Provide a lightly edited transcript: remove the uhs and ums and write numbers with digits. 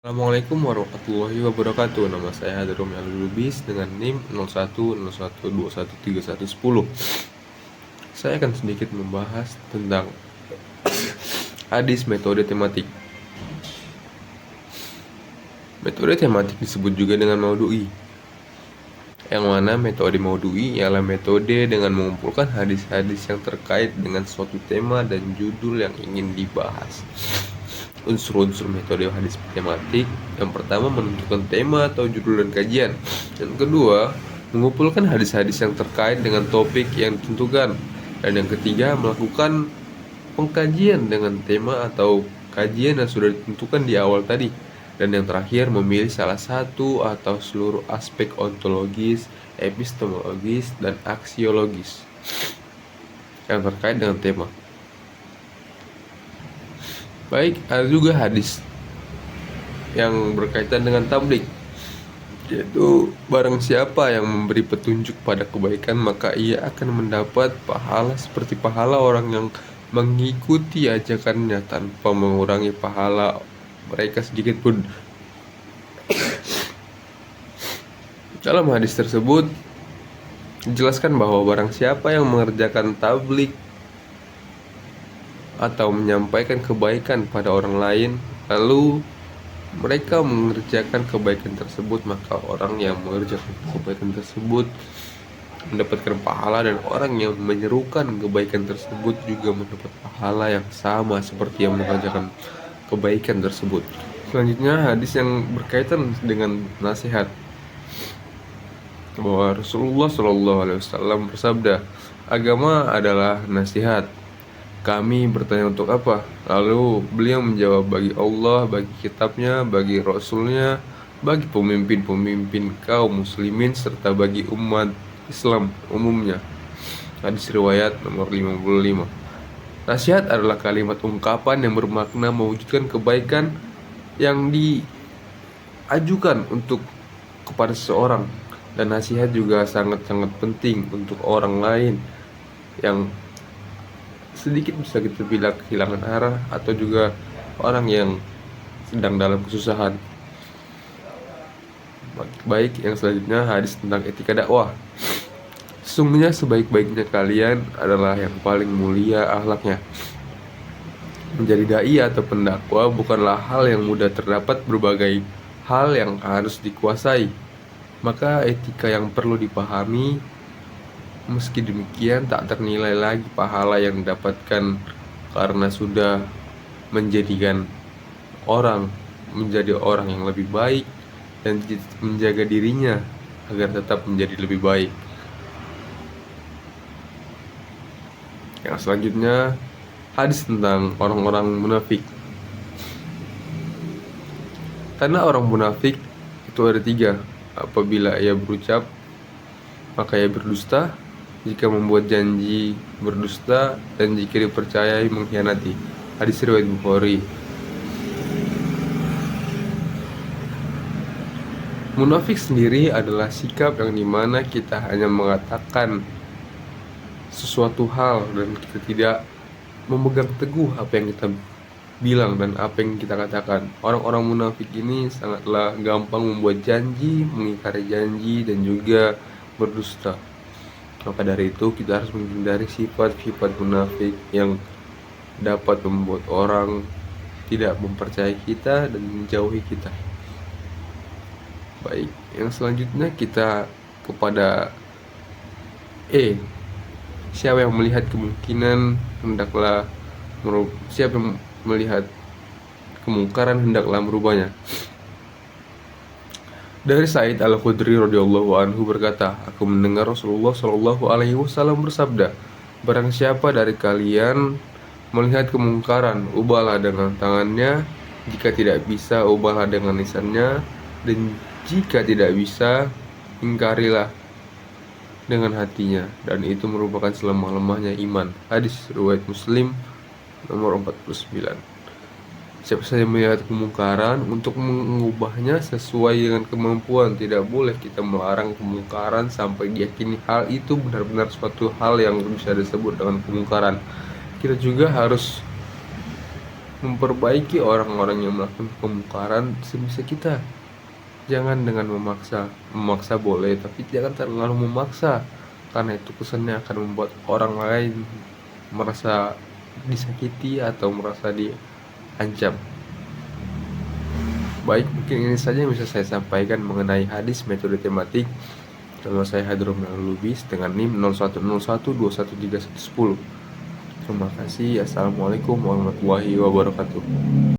Assalamualaikum warahmatullahi wabarakatuh. Nama saya Hadrom Lubis dengan NIM 0101213110. Saya akan sedikit membahas tentang hadis metode tematik. Metode tematik disebut juga dengan maudu'i, yang mana metode maudu'i ialah metode dengan mengumpulkan hadis-hadis yang terkait dengan suatu tema dan judul yang ingin dibahas. Unsur-unsur metode hadis tematik: yang pertama, menentukan tema atau judul dan kajian. Yang kedua, mengumpulkan hadis-hadis yang terkait dengan topik yang ditentukan. Dan yang ketiga, melakukan pengkajian dengan tema atau kajian yang sudah ditentukan di awal tadi. Dan yang terakhir, memilih salah satu atau seluruh aspek ontologis, epistemologis, dan aksiologis yang terkait dengan tema. Baik, ada juga hadis yang berkaitan dengan tablik, yaitu barang siapa yang memberi petunjuk pada kebaikan, maka ia akan mendapat pahala seperti pahala orang yang mengikuti ajakannya tanpa mengurangi pahala mereka sedikit pun. Dalam hadis tersebut dijelaskan bahwa barang siapa yang mengerjakan tablik atau menyampaikan kebaikan pada orang lain, lalu mereka mengerjakan kebaikan tersebut, maka orang yang mengerjakan kebaikan tersebut mendapatkan pahala, dan orang yang menyerukan kebaikan tersebut juga mendapat pahala yang sama seperti yang mengerjakan kebaikan tersebut. Selanjutnya, hadis yang berkaitan dengan nasihat, bahwa Rasulullah SAW bersabda, "Agama adalah nasihat." Kami bertanya, untuk apa? Lalu beliau menjawab, bagi Allah, bagi kitabnya, bagi Rasulnya, bagi pemimpin-pemimpin kaum muslimin, serta bagi umat Islam umumnya. Hadis riwayat nomor 55. Nasihat adalah kalimat ungkapan yang bermakna mewujudkan kebaikan yang diajukan untuk kepada seseorang. Dan nasihat juga sangat-sangat penting untuk orang lain yang sedikit bisa kita bilang kehilangan arah, atau juga orang yang sedang dalam kesusahan. Baik, yang selanjutnya hadis tentang etika dakwah. Sesungguhnya sebaik-baiknya kalian adalah yang paling mulia akhlaknya. Menjadi dai atau pendakwa bukanlah hal yang mudah, terdapat berbagai hal yang harus dikuasai. Maka etika yang perlu dipahami. Meski demikian, tak ternilai lagi pahala yang didapatkan karena sudah menjadikan orang menjadi orang yang lebih baik dan menjaga dirinya agar tetap menjadi lebih baik. Yang selanjutnya, hadis tentang orang-orang munafik. Karena orang munafik itu ada 3. Apabila ia berucap, maka ia berdusta. Jika membuat janji, berdusta. Dan jika dipercayai, mengkhianati. Hadis riwayat Bukhari. Munafik sendiri adalah sikap yang dimana kita hanya mengatakan sesuatu hal dan kita tidak memegang teguh apa yang kita bilang dan apa yang kita katakan. Orang-orang munafik ini sangatlah gampang membuat janji, mengingkari janji, dan juga berdusta. Maka dari itu kita harus menghindari sifat-sifat munafik yang dapat membuat orang tidak mempercayai kita dan menjauhi kita. Baik, yang selanjutnya kita kepada siapa yang melihat kemungkinan hendaklah siapa yang melihat kemungkaran hendaklah merubahnya. Dari Sa'id Al-Khudri radhiyallahu anhu berkata, aku mendengar Rasulullah Shallallahu alaihi wasallam bersabda, barang siapa dari kalian melihat kemungkaran, ubahlah dengan tangannya, jika tidak bisa, ubahlah dengan lisannya, dan jika tidak bisa, ingkarilah dengan hatinya, dan itu merupakan selemah-lemahnya iman. Hadis riwayat Muslim nomor 49. Siapa saja melihat kemungkaran, untuk mengubahnya sesuai dengan kemampuan. Tidak boleh kita melarang kemungkaran sampai diyakini hal itu benar-benar suatu hal yang bisa disebut dengan kemungkaran. Kita juga harus memperbaiki orang-orang yang melakukan kemungkaran sebisa kita. Jangan dengan memaksa. Memaksa boleh, tapi jangan terlalu memaksa, karena itu kesannya akan membuat orang lain merasa disakiti atau merasa diancam. Baik, mungkin ini saja yang bisa saya sampaikan mengenai hadis metode tematik. Nama saya Hadrom Lubis dengan NIM 0101213110. Terima kasih. Assalamualaikum warahmatullahi wabarakatuh.